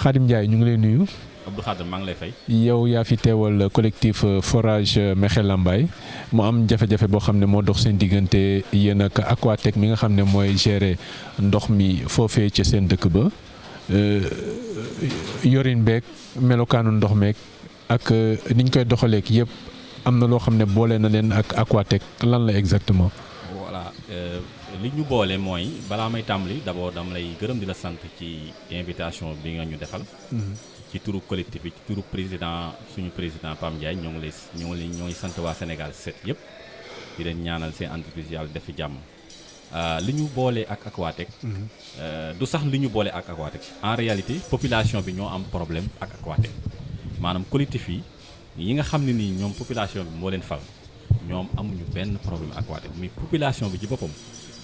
Khadim Ndiaye ñu ngi lay nuyu. Abdou Khadre maa ngi lay fay. yow yaa fi teewal collectif forage Mekhe Lambaye mu am jafe-jafe boo xam ne moo dox seen diggante yéen ak Aquatech mi nga xam ne mooy gérer ndox mi foofee ca seen dëkk ba yorin beeg melokaanu ndox meeg ak niñ koy doxaleek yëpp am na loo xam ne boole na leen ak Aquatech lan la exactement. voilà li ñu boole mooy balaa may tàmbali d'abord dama lay gërëm di la sant ci invitation bi nga ñu defal. ci turu collectif bi ci turu suñu président Pam Ndiaye ñoo ngi sant waa Sénégal set yëpp di leen ñaanal seen entreprise yàlla def fi jàmm. li ñu boole ak Aquatech du sax li ñu boole ak Aquatech en réalité population bi ñoo am problème ak Aquatech maanaam collectif yi nga xam ne nii ñoom population bi moo leen fal ñoom amuñu benn problème ak Aquatech mais population bi ci boppam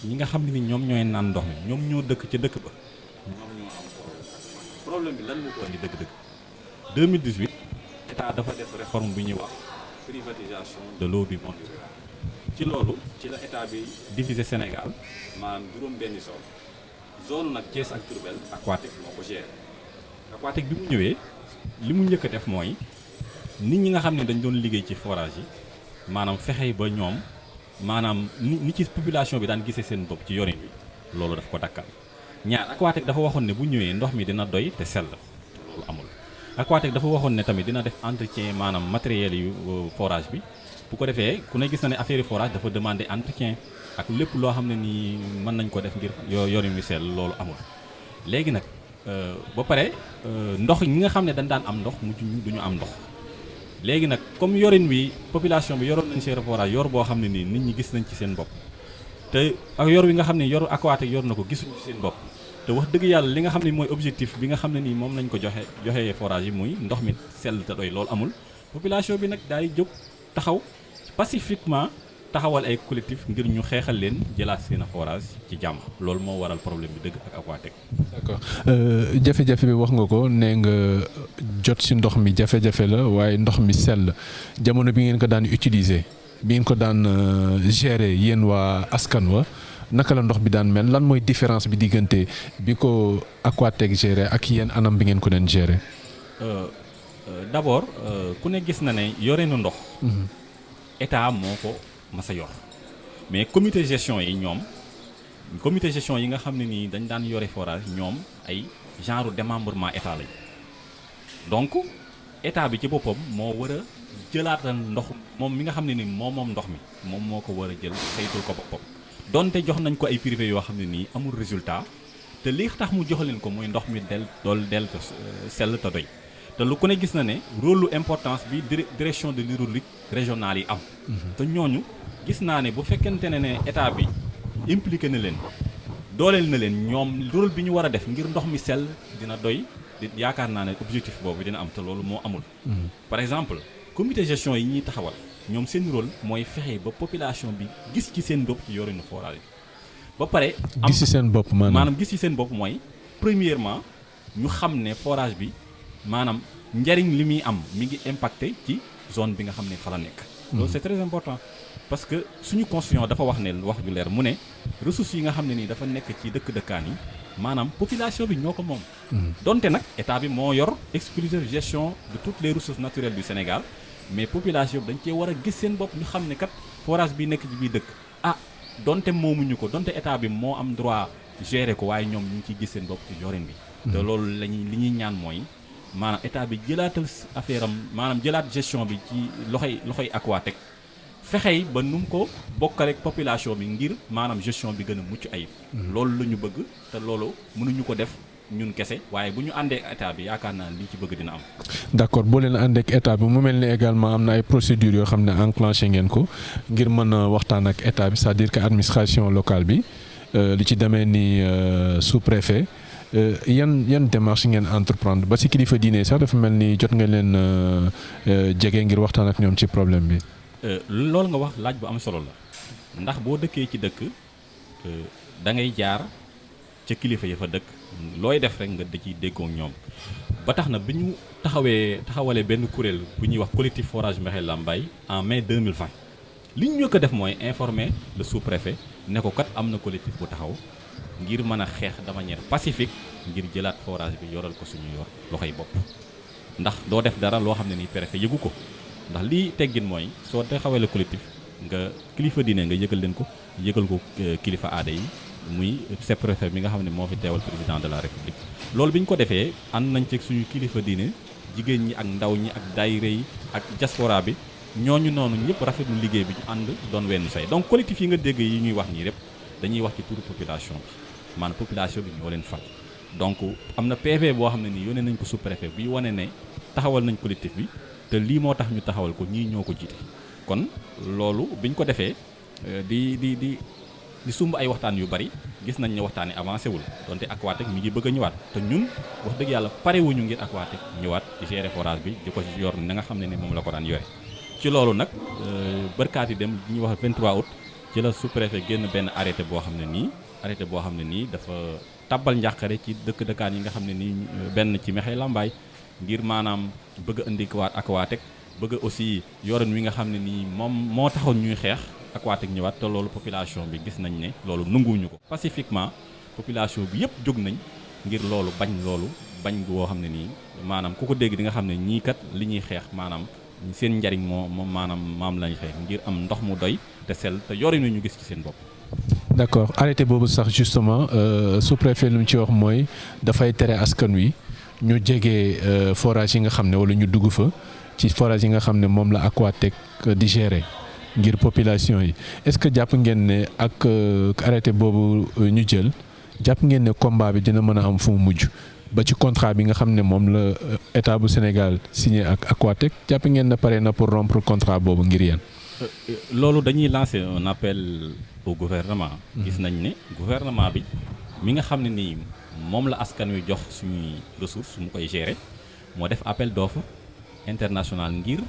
ñi nga xam ne ni ñoom ñooy naan ndox mi ñoom ñoo dëkk ca dëkk ba ñoom ñoo am problème bi lan moo ko indi dëgg-dëgg 2018 état dafa def réforme bi ñuy wax privatisation de l'eau du monde ci loolu ci la état bi divisé Sénégal maanaam juróom benni zone nag Thiès ak Diourbel Aquatech moo ko géré Aquatech bi mu ñëwee li mu njëkk a def mooy nit ñi nga xam ne dañ doon liggéey ci forage yi maanaam fexe ba ñoom maanaam ni ci population bi daan gisee seen bopp ci yorin bi loolu daf ko dakkal ñaar Aquatech dafa waxoon ne bu ñëwee ndox mi dina doy te sell loolu amul Aquatech dafa waxoon ne tamit dina def entretien maanaam matériel yu forage bi bu ko defee ku ne gis na ne affaire forage dafa demander entretien ak lépp loo xam ne nii mën nañ ko def ngir yorin wi sell loolu amul léegi nag ba pare ndox ñi nga xam ne dañ daan am ndox mujj ñu duñu am ndox léegi nag comme yorin wi population bi yoroon nañ seen forage yor boo xam ne nii nit ñi gis nañ ci seen bopp te ak yor wi nga xam ne yor Aquatech yor na ko gisuñu ci seen bopp te wax dëgg yàlla li nga xam ne mooy objectif bi nga xam ne nii moom lañ ko joxe forage yi muy ndox mi sell te doy loolu amul population bi nag daay jóg taxaw pacifiquement taxawal ay collectif ngir ñu xeexal leen jëlaat seen forage ci jàmm loolu moo waral problème bi dëgg ak Aquatech. d'accord jafe-jafe bi wax nga ko nee nga jot ci ndox mi jafe-jafe la waaye ndox mi sell jamono bi ngeen ko daan utiliser bi ngeen ko daan gérer yéen waa askan wa naka la ndox bi daan mel lan mooy différence bi diggante bi ko Aquatech gérer ak yéen anam bi ngeen ko leen gérer. d'abord ku ne gis na ne yoreenu ndox. état moo ko mas a yor mais comité gestion yi ñoom comité gestion yi nga xam ne nii dañ daan yore forage ñoom ay genre démembrement état lañ donc état bi ci boppam moo war a jëlaatal ndox moom mi nga xam ne ni moom ndox mi moom moo ko war a jël saytul ko boppam donte jox nañ ko ay privé yoo xam ne nii amul résultat te li tax mu jox leen ko muy ndox mi del ko sell te doy te lu ku ne gis na ne rôle lu importance bi direction de l'hydraulique régionale yi am te ñooñu gis naa ne bu fekkente ne état bi impliqué na leen dooleel na leen ñoom rôle bi ñu war a def ngir ndox mi sell dina doy yaakaar naa ne objectif boobu dina am te loolu moo amul par exemple comité gestion yi ñuy taxawal ñoom seen rôle mooy fexe ba population bi gis ci seen bopp ci yorinu forage yi ba pare gis ci seen bopp maanaam gis ci seen bopp mooy premièrement ñu xam ne forage bi maanaam njariñ li muy am mi ngi impacté ci zone bi nga xam ne fa la nekk loolu c'est très important parce que suñu constitution dafa wax ne wax ju leer mu ne ressources yi nga xam ne nii dafa nekk ci dëkk-dëkkaan yi maanaam population bi ñoo ko moom donte nag état bi moo yor exclusive gestion de toutes les ressources naturelles du Sénégal mais population bi dañ cee war a gis seen bopp ñu xam ne kat forage bi nekk ci biir dëkk donte moomuñu ko donte état bi moo am droit gérer ko waaye ñoom ñu ngi ciy gis seen bopp ci yorin bi te loolu li ñuy ñaan mooy maanaam état bi jëlaatal affaire am maanaam jëlaat gestion bi ci loxoy Aquatech fexey ba nu mu ko bokkale ak population bi ngir maanaam gestion bi gën a mucc ayib loolu la ñu bëgg te loolu mënuñu ko def ñun kese waaye bu ñu àndee ak état bi yaakaar naa li ci bëgg dina am. d'accord boo leen àndee ak état bi mu mel ni également am na ay procédures yoo xam ne enclenché ngeen ko ngir mën a waxtaan ak état bi c'est-à-dire que administration locale bi li ci demee ni sous-préfet yan démarche ngeen entreprendre ba ci kilifa diine sax dafa mel ni jot nga leen jege ngir waxtaan ak ñoom ci problème bi. loolu nga wax laaj bu am solo la ndax boo dëkkee ci dëkk da ngay jaar ca kilifa ya fa dëkk looy def rek nga da ciy déggoo ak ñoom ba tax na bi ñu taxawalee benn kuréel bu ñuy wax collectif forage Mekhe Lambaye en mai 2020 li ñu njëkk a def mooy informer le sous-préfet ne ko kat am na collectif bu taxaw ngir mën a xeex de manière pacifique ngir jëlaat forage bi yoral ko suñuy loxoy bopp ndax doo def dara loo xam ne ni préfet yëgu ko ndax lii teggin mooy soo taxawalee collectif nga kilifa diine nga yëgal leen ko yëgal ko kilifa aada yi muy sous-préfet mi nga xam ne moo fi teewal président de la république loolu bi ñu ko defee ànd nañ ci suñu kilifa diine jigéen ñi ak ndaw ñi ak daayira yi ak diaspora bi ñooñu noonu ñëpp rafetlu liggéey bi ñu ànd doon wenn say donc collectif yi nga dégg yi ñuy wax nii rek dañuy wax ci turu population bi maanaam population bi ñoo leen fal donc am na PV boo xam ne nii yónnee nañ ko sous-préfet bi wane ne taxawal nañ collectif bi te lii moo tax ñu taxawal ko ñii ñoo ko jiite kon loolu biñ ko defee di sumb ay waxtaan yu bari gis nañ ne waxtaan yi avancé wul donte Aquatech mi ngi bëgg a ñëwaat te ñun wax dëgg yàlla parewuñu ngir Aquatech ñëwaat di gérer forage bi di ko yor na nga xam ne ni moom la ko daan yore ci loolu nag bërkaat yi dem ñuy wax 23 août ci la sous-préfet génn benn arrêté boo xam ne nii dafa tabbal njàqare ci dëkkaan yi nga xam ne nii benn ci Mekhe Lambaye ngir maanaam bëgg a indi waat Aquatech bëgg aussi yorin wi nga xam ne nii moom moo taxoon ñuy xeex Aquatech ñëwaat te loolu population bi gis nañ ne loolu nanguwuñu ko pacifiquement population bi yëpp jóg nañ ngir loolu bañ boo xam ne nii maanaam ku ko dégg di nga xam ne ñii kat li ñuy xeex maanaam seen njariñ moo maam lañ xeex ngir am ndox mu doy te sell te yorin wi ñu gis ci seen bopp. d'accord arrêté boobu sax justement sous-préfet lu mu ci wax mooy dafay tere askan wi ñu jege forage yi nga xam ne wala ñu dugg fa ci forage yi nga xam ne moom la Aquatech di gérer ngir population yi est-ce que jàpp ngeen ne ak arrêté boobu ñu jël jàpp ngeen ne combat bi dina mën a am fu mu mujj ba ci contrat bi nga xam ne moom la état bu Sénégal signé ak Aquatech jàpp ngeen ne pare na pour rompre contrat boobu ngir yéen. loolu dañuy lancer un appel au gouvernement. gis nañ ne gouvernement bi mi nga xam ne nii moom la askan wi jox suñuy ressources mu koy gérer moo def appel d'offre international ngir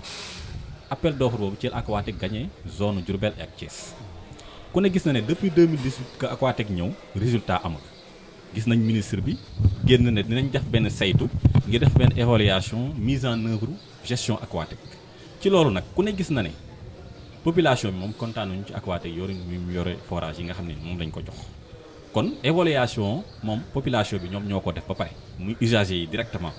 appel d'offre boobu ci Aquatech gagné zone Diourbel ak Thiès ku ne gis na ne depuis 2018 que Aquatech ñëw résultat amul gis nañ ministre bi génn ne dinañ def benn saytu ngir def benn évaluation mise en œuvre gestion Aquatech ci loolu nag ku ne gis na ne population bi moom kontaan nañu ci Aquatech yore mu yore forage yi nga xam ne moom lañ ko jox kon évaluation moom population bi ñoom ñoo ko def ba pare muy usagers yi directement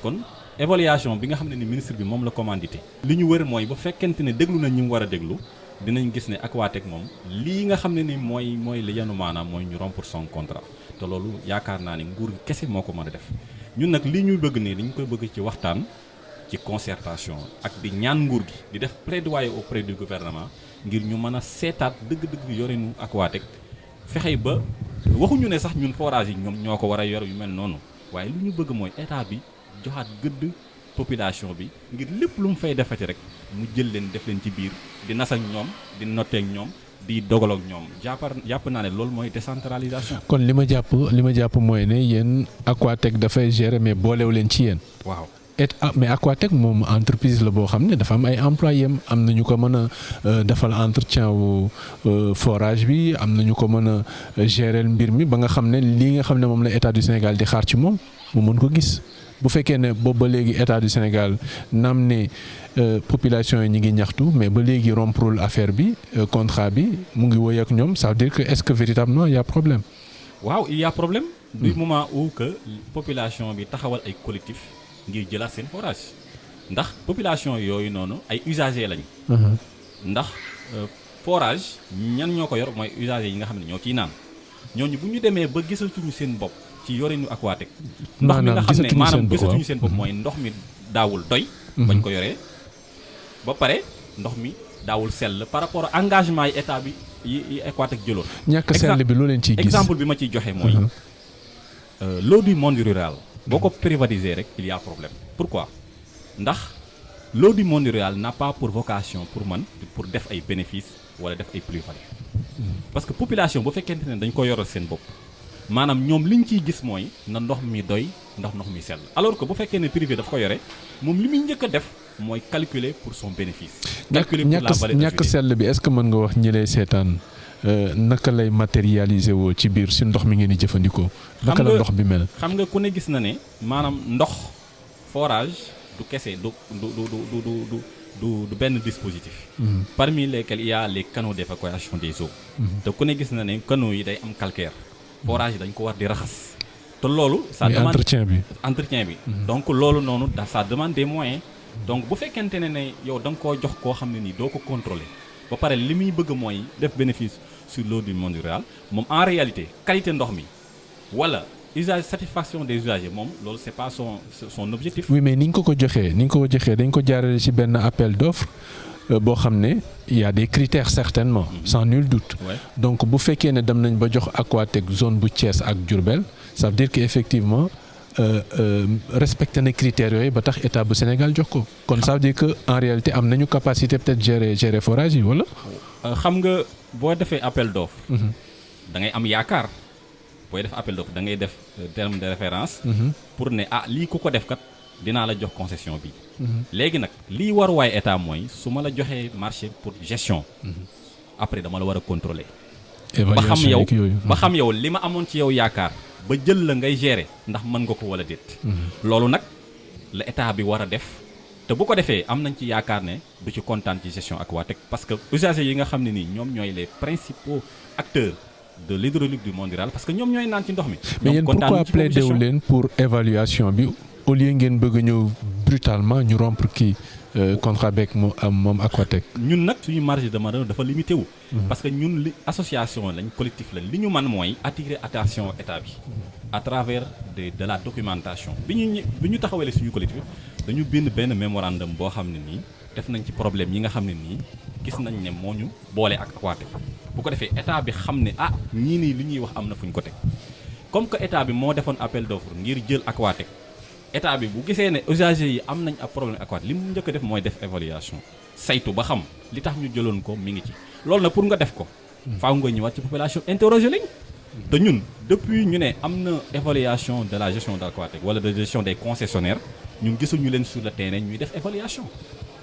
kon évaluation bi nga xam ne ni ministre bi moom la commandité li ñu wër mooy ba fekkente ne déglu nañ ñi mu war a déglu dinañ gis ne Aquatech moom lii nga xam ne ni mooy li yanu maanaam mooy ñu rompre son contrat te loolu yaakaar naa ne nguur gi kese moo ko mën a def ñun nag li ñuy bëgg nii dañu koy bëgg ci waxtaan ci concertation ak di ñaan nguur gi di def plaidoyer auprès du gouvernement ngir ñu mën a seetaat dëgg-dëgg yorinu Aquatech fexe ba waxuñu ne sax ñun forage yi ñoom ñoo ko war a yor yu mel noonu waaye lu ñu bëgg mooy état bi joxaat gëdd population bi ngir lépp lu mu fay defati rek mu jël leen def leen ci biir di nas ak ñoom di noter ak ñoom di dogal ak ñoom jàpp naa ne loolu mooy décentralisation. kon li ma jàpp mooy ne yéen Aquatech dafay gérer mais boolewu leen ci yéen. waaw mais Aquatech moom entreprise la boo xam ne dafa am ay employés am na ñu ko mën a defal entretien wu forage bi am na ñu ko mën a gérer mbir mi ba nga xam ne lii nga xam ne moom la état du Sénégal di xaar ci moom mu mën ko gis. bu fekkee ne boobu ba léegi état du Sénégal naam ne population yi ñu ngi ñaxtu mais ba léegi romprul affaire bi contrat bi mu ngi woy ak ñoom ça veut dire que est-ce que véritablement il y a problème. waaw il y a problème. du moment où que population bi taxawal ay collectif ngir jëlaat seen forage ndax population yooyu noonu ay usagers lañ. ndax forage ñan ñoo ko yor mooy usagers yi nga xam ne ñoo ciy naan ñooñu bu ñu demee ba gisatuñu seen bopp. ci yorinu Aquatech ndox mi nga xam ne maanaam gisatuñu seen bopp mooy ndox mi daawul doy bañ ko yoree ba pare ndox mi daawul sell par rapport à engagement yi état bi yi Aquatech jëloon ñàkk sell bi loo leen ciy gis exemple bi ma ciy joxe mooy l'eau du monde rural boo ko privatiser rek il y a problème pourquoi ndax l'eau du monde rural n'a pas pour vocation pour def ay bénéfices wala def ay plus-value parce que population bu fekkente ne dañ ko yoral seen bopp maanaam ñoom liñ ciy gis mooy na ndox mi doy ndax ndox mi sell alors que bu fekkee ne privé daf ko yore moom li muy njëkk a def mooy calculer pour son bénéfice. calculer pour la valeur ajoutée ñàkk sell bi est-ce que mën nga wax ñi lay seetaan naka lay matérialiser woo ci biir si ndox mi ngeen di jëfandikoo. naka la ndox bi mel. xam nga ku ne gis na ne maanaam ndox forage du kese du benn dispositif. Parmi lesquels il y a les canaux d'évacuation des eaux. te ku ne gis na ne canaux yi day am calcaire. forage yi dañ ko war di raxas te loolu ça mais demande entretien bi donc loolu noonu ça demande des moyens donc bu fekkente ne yow da nga koo jox koo xam ne nii doo ko contrôler ba pare li muy bëgg mooy def bénéfice sur l'eau du monde rural moom en réalité qualité ndox mi wala usage satisfaction des usagers moom loolu c'est pas son objectif. oui mais ni nga ko joxee dañ ko jaarale ci benn appel d'offre boo xam ne il y a des critères certainement sans nul doute. Ouais. Donc bu fekkee ne dem nañ ba jox Aquatech zone bu Thiès ak Diourbel ça veut dire que effectivement respecté na critères yooyu ba tax état bu Sénégal jox ko kon ça veut dire que en réalité am nañu capacité peut-être gérer forage yi wala. xam nga boo defee appel d'offre da ngay am yaakaar booy def appel d'offre da ngay def terme de référence pour ne lii ku ko def kat dinaa la jox concession bi léegi nag lii war waaye état mooy su ma la joxee marché pour gestion après dama la war a contrôler ba xam yow li ma amoon ci yow yaakaar ba jël la ngay gérer ndax mën nga ko wala déet loolu nag la état bi war a def te bu ko defee am nañ ci yaakaar ne du ci kontaan ci gestion Aquatech parce que usagers yi nga xam ne nii ñoom ñooy les principaux acteurs de l'hydraulique du monde rural parce que ñoom ñooy naan ci ndox mi. mais yéen pourquoi plaider wu leen pour évaluation bi au lieu ngeen bëgg a ñëw brutalement ñu rompre kii contrat beeg moom Aquatech. ñun nag suñu marge de manœuvre dafa limité wu. parce que ñun li association lañ collectif lañ li ñu mën mooy attirer attention état bi à travers de la documentation bi ñu taxawalee suñu collectif dañu bind benn mémorandum boo xam ne nii def nañ ci problème yi nga xam ne nii gis nañ ne moo ñu boole ak Aquatech bu ko defee état bi xam ne ñii nii li ñuy wax am na fu ñu ko teg comme que état bi moo defoon appel d'offre ngir jël Aquatech état bi bu gisee ne usagers yi am nañ ab problème Aquatech li mu njëkk a def mooy def évaluation saytu ba xam li tax ñu jëloon ko mi ngi ci loolu nag pour nga def ko faaw nga ñëwaat ci population interroger lañ te ñun depuis ñu ne am na évaluation de la gestion d'Aquatech wala de gestion des concessionnaires ñun gisuñu leen sur le terrain ñuy def évaluation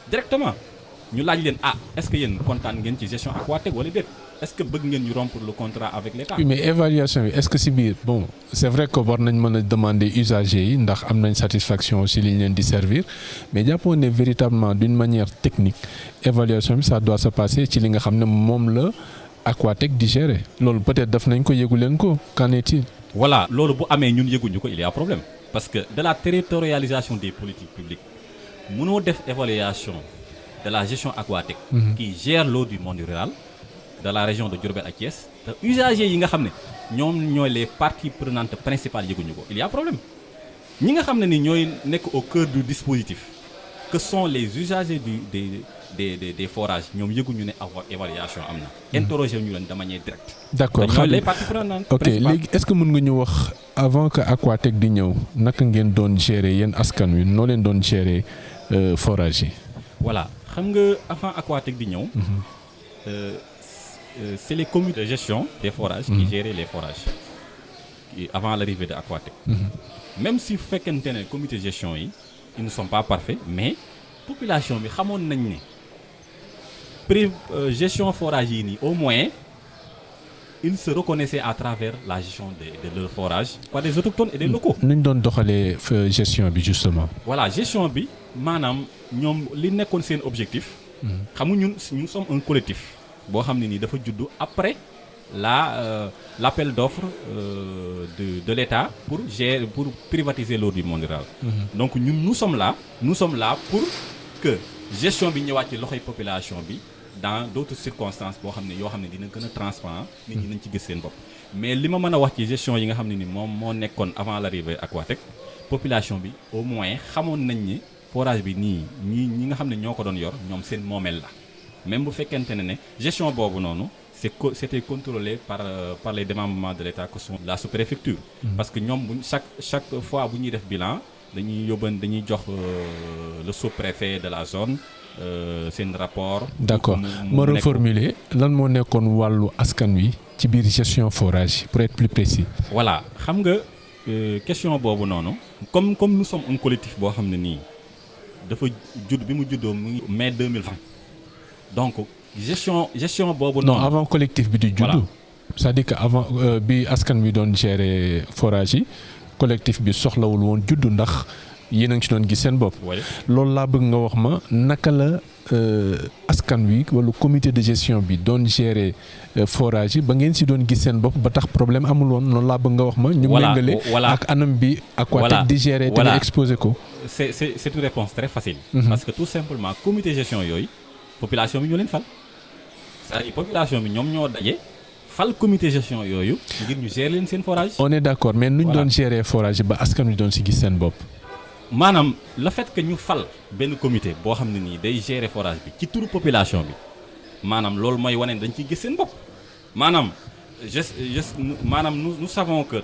directement ñu laaj leen est-ce que yéen kontaan ngeen ci gestion Aquatech wala déet est-ce que bëgg ngeen ñu rompre le contrat avec l'État. Oui, mais évaluation bi est-ce que si biir bon c'est vrai que war nañ mën a demander usagers yi ndax am nañ satisfaction aussi li ñu leen di servir mais jàppoon ne véritablement d'une manière technique évaluation bi ça doit se passer ci li nga xam ne moom la Aquatech di gérer loolu peut-être daf nañ ko yëgu leen ko qu'en est-il. Voilà loolu bu amee ñun yëguñu ko il y a problème parce que de la territorialisation des politiques publiques mënoo def évaluation de la gestion Aquatech qui gère l'eau du monde rural de la région de Diourbel ak Thiès te usagers yi nga xam ne ñoom ñooy les parties prenantes principales yëguñu ko il y a problème ñi nga xam ne ni ñooy nekk au cœur du dispositif que sont les usagers des forages ñoom yëguñu ne évaluation am na interroger ñu leen de manière directe. D'accord ñooy les parties prenantes ok léegi est-ce que mën nga ñu wax avant que Aquatech di ñëw naka ngeen doon gérer yéen askan wi noo leen doon gérer forage yi. Voilà xam nga avant Aquatech di ñëw c'est les comités de gestion des forages qui géraient les forages avant l'arrivée de Aquatech. Même si fekkente ne comité de gestion yi ils ne sont pas parfaits mais population bi xamoon nañ ne gestion forage yi nii au moins ils se reconnaissaient à travers la gestion de leur forage par des autochtones et des locaux. nu ñu doon doxalee gestion bi justement. Voilà gestion bi maanaam ñoom li nekkoon seen objectif. xam nga ñun sommes un collectif boo xam ne nii dafa juddu après l'appel d'offres de l'État pour privatiser l'eau du monde rural. Donc ñun nous sommes là pour que gestion bi ñëwaat ci loxoy population bi dans d'autres circonstances boo xam ne yoo xam ne dina gën a transparent nit ñi nañ ci gis seen bopp mais li ma mën a wax ci gestion yi nga xam ne ni moom moo nekkoon avant l'arrivée Aquatech population bi au moins xamoon nañ ni forage bi ñi nga xam ne ñoo ko doon yor ñoom seen moomeel la même bu fekkente ne gestion boobu noonu c'était contrôlé par les démembrements de l'État que sont la sous-préfecture. Parce que ñoom chaque fois bu ñuy def bilan dañuy jox le sous-préfet de la zone seen rapport. D'accord ma reformuler lan moo nekkoon wàllu askan wi ci biir gestion forage pour être plus précis. Voilà xam nga question boobu noonu comme nous sommes un collectif boo xam ne nii dafa bi mu juddoo mu ngi mai 2020 donc. gestion boobu non avant collectif bi di juddu. C'est-à-dire que avant bi askan wi doon gérer forage yi collectif bi soxlawul woon juddu ndax yéen a ngi ci doon gis seen bopp. Oui. loolu laa bëgg nga wax ma naka la askan wi wala comité de gestion bi doon gérer forage yi ba ngeen si doon gis seen bopp ba tax problème amul woon loolu laa bëgg nga wax ma. ñu méngale ak anam bi Aquatech di gérer te nga exposé ko. c'est une réponse très facile. Parce que tout simplement comité de gestion yooyu population bi ñoo leen fal. c'est-à-dire population bi ñoom ñoo daje fal comité de gestion yooyu ngir ñu gérer leen seen forage. on est d'accord mais nuñ doon gérer forage ba askan wi doon si gis seen bopp. maanaam le fait que ñu fal benn comité boo xam ne nii day gérer forage bi ci turu population bi maanaam loolu mooy wane dañ ciy gis seen bopp maanaam maanaam nous savons que.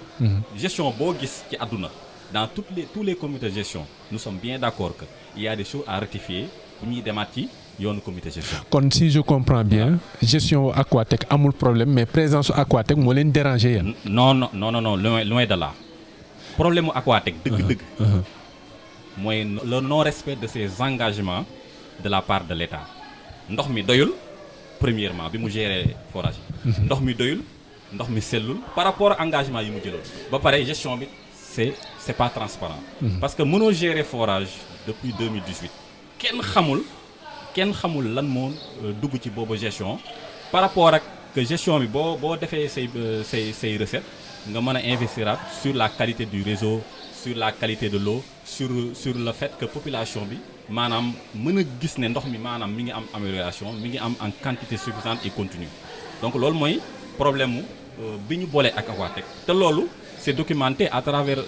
gestion boo gis ci àdduna dans tous les comités de gestion nous sommes bien d'accord que il y a des choses à rectifier bu ñuy demaat ci yoonu comité de gestion. kon si je comprends bien gestion Aquatech amul problème mais présence Aquatech moo leen déranger yéen. non loin de là problème mu Aquatech dëgg-dëgg. mooy le non-respect de ses engagements de la part de l'État ndox mi doyul premièrement bi mu gérer forage yi. ndox mi doyul ndox mi sellul par rapport engagement yi mu jëloon. ba pare gestion bi c'est pas transparent. Parce que mënoo gérer forage depuis 2018 kenn xamul lan moo dugg ci boobu gestion par rapport ak que gestion bi boo defee say recettes nga mën a investiraat sur la qualité du réseau. sur la qualité de l'eau sur le fait que population bi maanaam mën a gis ne ndox mi maanaam mi ngi am amélioration mi ngi am en quantité suffisante et continue donc loolu mooy problème mu bi ñu boolee ak Aquatech te loolu c'est documenté à travers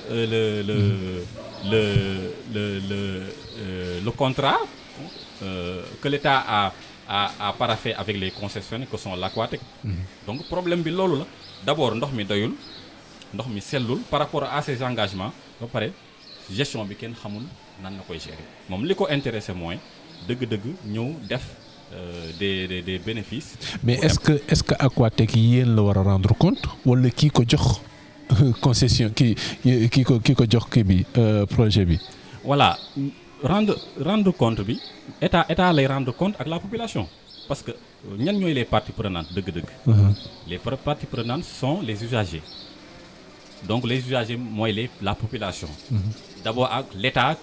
le contrat que l'État a paraphé avec les concessionnaires que sont l'Aquatech. Donc problème bi loolu la d'abord ndox mi doyul ndox mi sellul par rapport à ces engagements ba pare gestion bi kenn xamul nan la koy gérer moom li ko intéressé mooy dëgg-dëgg ñëw def des bénéfices. mais est-ce que Aquatech yéen la war a rendre compte wala kii ko jox concession kii ko jox kii bi projet bi. voilà rendre compte bi état lay rendre compte ak la population parce que ñan ñooy les parties prenantes dëgg-dëgg. Les parties prenantes sont les usagers. Donc les usagers mooy la population. D'abord ak l'État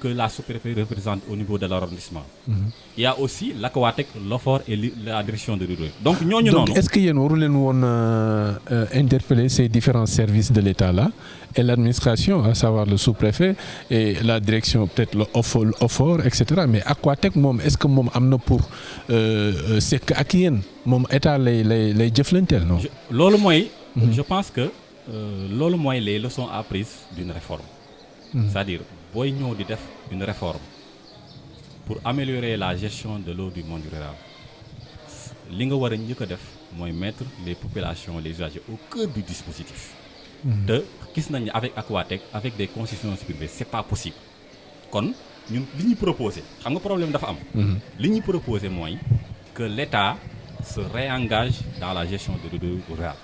que la sous-préfet représente au niveau de l'arrondissement. Il y a aussi l'Aquatech, l'OFOR et la direction de l'hydraulique. Donc ñooñu noonu. Donc est-ce que yéen waru leen woon interpeller ces différents services de l'État là et l'administration, à savoir le sous-préfet et la direction peut-être le OFOR et cetera mais Aquatech moom est-ce que moom am na pour sekk ak yéen moom État lay jëflanteel non. loolu mooy. Je pense que. Loolu mooy les leçons apprises d'une réforme. C'est-à-dire booy ñëw di def une réforme pour améliorer la gestion de l'eau du monde rural li nga war a njëkk a def mooy mettre les populations les usagers au cœur du dispositif. te gis nañ ne avec Aquatech avec des concessions privées c'est pas possible kon ñun li ñuy proposer xam nga problème dafa am. li ñuy proposer mooy que l'État se réengage dans la gestion de l'eau rurale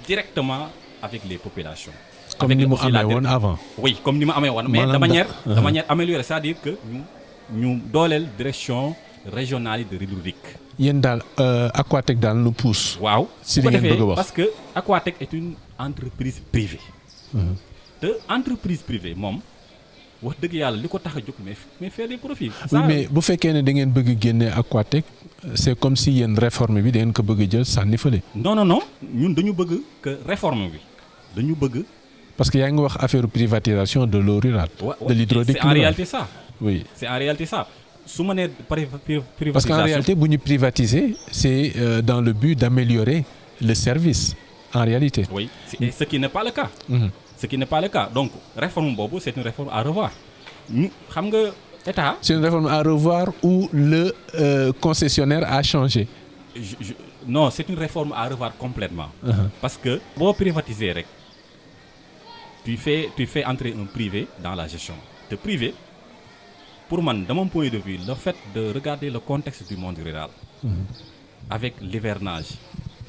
directement. Avec les populations. Comme ni mu amee woon avant. Oui comme ni mu amee woon mais de manière améliorée c'est-à-dire que ñu dooleel direction régionale de l'hydraulique. yéen daal Aquatech daal nu pousse. waaw si li ngeen bëgg a wax parce que Aquatech est une entreprise privée. te entreprise privée moom wax dëgg yàlla li ko tax a jóg mais faire des profits. oui mais bu fekkee ne da ngeen bëgg génne Aquatech c'est comme si yéen réforme bi da ngeen ko bëgg a jël sànni fële. non ñun dañu bëgg que réforme bi dañu bëgg. parce que yaa ngi wax affaire privatisation de l'eau rurale. de l'hydraulique. C'est en réalité ça. oui c'est en réalité ça su ma nee privatisation. parce qu'en réalité bu ñu privatiser c'est dans le but d'améliorer le service en réalité. oui ce qui n'est pas le cas. Ce qui n'est pas le cas donc réforme boobu c'est une réforme à revoir ñu xam nga État. C'est une réforme à revoir où le concessionnaire a changé. Non c'est une réforme à revoir complètement. Parce que boo privatiser rek tu fais entrer un privé dans la gestion te privé pour man de mon point de vue le fait de regarder le contexte du monde rural. Avec l'hivernage.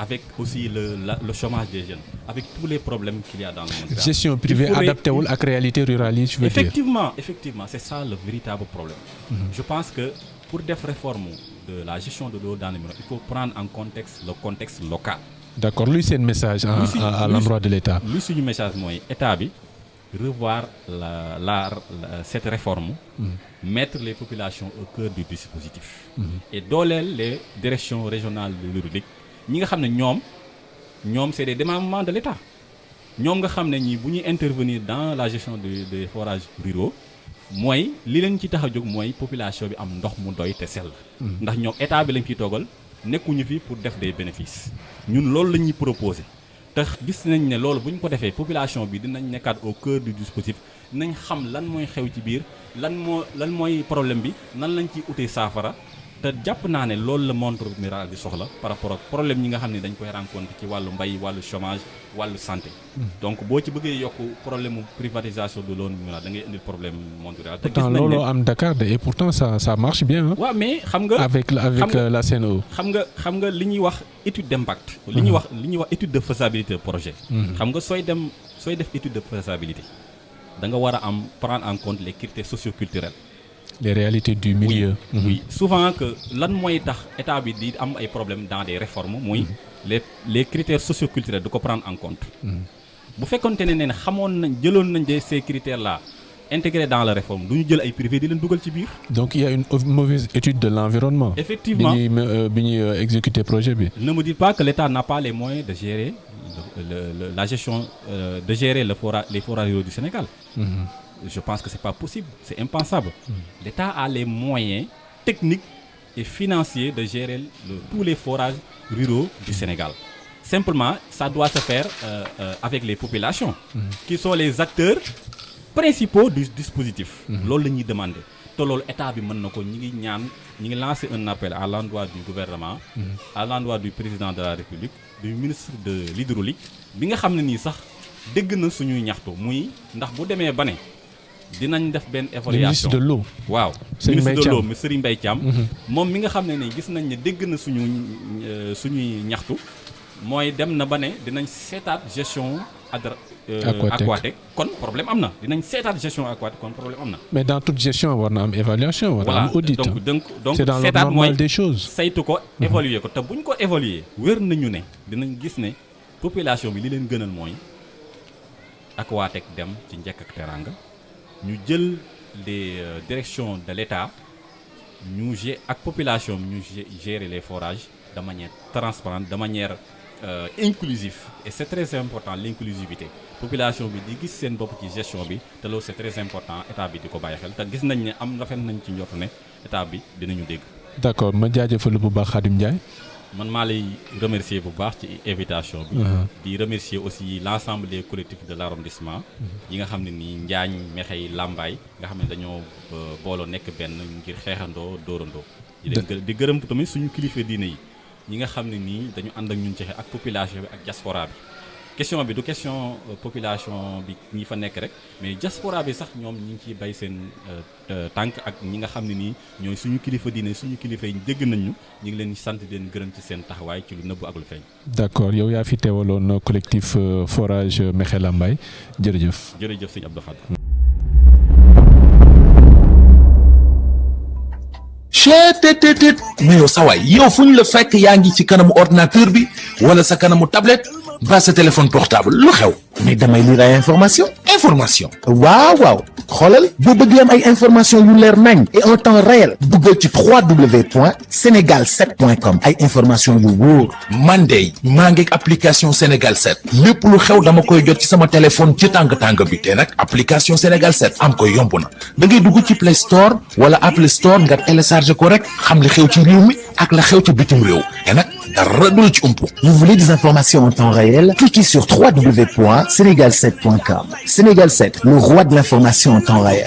Avec aussi le chômage des jeunes, avec tous les problèmes qu'il y a dans le monde rural. Gestion privée adaptée à la réalité rurale, je veux dire. Effectivement, c'est ça le véritable problème. Je pense que pour des réformes de la gestion de l'eau dans le monde, il faut prendre en contexte le contexte local. D'accord, lui c'est un message à l'endroit de l'État. Lui c'est un message mooy État bi revoir cette réforme, mettre les populations au cœur du dispositif et dooleel les directions régionales de l'hydraulique ñi nga xam ne ñoom c'est des démembrements de l'État ñoom nga xam ne ñi bu ñuy intervenir dans la gestion des forages ruraux mooy li leen ci tax a jóg mooy population bi am ndox mu doy te sell ndax ñoom état bi lañ fiy toogal nekkuñu fi pour def des bénéfices ñun loolu la ñuy proposer te gis nañ ne loolu bu ñu ko defee population bi dinañ nekkaat au cœur du dispositif nañ xam lan mooy xew ci biir lan mooy problème bi nan lañ ciy utee saafara te jàpp naa ne loolu la monde rural di soxla par rapport ak problème ñi nga xam ne dañ koy rencontre ci wàllu mbay wàllu chômage wàllu santé donc boo ci bëggee yokk problème mu privatisation de l'eau da ngay indil problème monde rural. te gis nañ ne loolu am Dakar de et pourtant ça marche bien. waaw mais xam nga avec la CNO. xam nga li ñuy wax étude d'impact. li ñuy wax étude de faisabilité projet. xam nga sooy def étude de faisabilité da nga war a prendre en compte les critères socioculturels. les réalités du milieu. Oui, souvent que lan mooy tax état bi di am ay problèmes dans des réformes mooy les critères socioculturels de ko prendre en compte. bu fekkonte ne xamoon nañ jëloon nañ de ces critères là intégrés dans la réforme du ñu jël ay privé di leen dugal ci biir. donc il y a une mauvaise étude de l'environnement. Effectivement bi ñuy exécuter projet bi. Ne me dites pas que l'État n'a pas les moyens de gérer la gestion de gérer les forages ruraux du Sénégal. Je pense que c'est pas possible, c'est impensable. L'État a les moyens techniques et financiers de gérer tous les forages ruraux du Sénégal. Simplement, ça doit se faire avec les populations, qui sont les acteurs principaux du dispositif. Loolu la ñuy demander te loolu état bi mën na ko ñi ngi lancer un appel à l'endroit du gouvernement, à l'endroit du président de la République, du ministre de l'hydraulique bi nga xam ne nii sax dégg na suñuy ñaxtu muy ndax bu demee ba ne dinañ def benn évaluation ministre de l'eau. waaw ministre de l'eau Serigne Mbaye Thiam moom mi nga xam ne ni gis nañ ne dégg na suñuy ñaxtu mooy dem na ba ne dinañ seetaat gestion aquatique kon problème am na dinañ seetaat gestion aquatique kon problème am na. mais dans toute gestion war na am évaluation war na am audit. donc c'est dans le seetaat normal mooy des choses. saytu ko évaluer ko te buñ ko évaluer wér nañu ne dinañ gis ne population bi li leen gënal mooy aquatique dem ci njëkk ak teranga ñu jël les directions de l'État ñu ak population ñu gérer les forages de manière transparente de manière inclusive et c'est très important l'inclusivité population bi di gis seen bopp ci gestion bi te loolu c'est très important état bi di ko bàyyi xel te gis nañ ne rafet nañ ci njort ne état bi dinañu dégg. d'accord ma jaajëfal bu baax Khadim Ndiaye. man maa lay remercier bu baax ci invitation bi. di remercier aussi l'ensemble des collectifs de l'arrondissement. yi nga xam ne nii Njaañ Mexey Lambaay nga xam ne dañoo booloo nekk benn ngir xeexandoo dóorandoo. di gërëm tamit suñu kilifa diine yi ñi nga xam ne nii dañu ànd ak ñun ci ak population bi ak diaspora bi. question bi du question population bi ñi fa nekk rek mais diaspora bi sax ñoom ñi ngi ciy bay seen tànk ak ñi nga xam ne nii ñooy suñu kilifa diine suñu kilifa yi dégg nañ ñu ngi leen sant di leen gërëm ci seen taxawaay ci lu nëbb ak lu feeñ. d'accord yow yaa fi teewaloon collectif forage Mexey Lambaye jërëjëf. jërëjëf sëñ Abdou Khadre. cheetetetet mais yow sawaay yow fu ñu la fekk yaa ngi ci kanamu ordinateur bi wala sa kanamu tablette ba sa téléphone portable lu xew mais damay lire ay information waaw xoolal boo bëgg am ay information yu leer nañ et en temps réel duggal ci www.senegal7.com ay information yu wóor man de maa ngi application Sénégal 7 lépp lu xew dama koy jot ci sama téléphone ci tàng bi te nag application Sénégal 7 am ko yomb na da ngay dugg ci Play Store wala Apple Store nga télécharger ko rek xam li xew ci réew mi ak la xew ci bitim réew te nag dara du la ci umpu. Vous voulez des informations en temps réel? Cliquez sur www.senegal7.com. Sénégal 7, le roi de l'information en temps réel.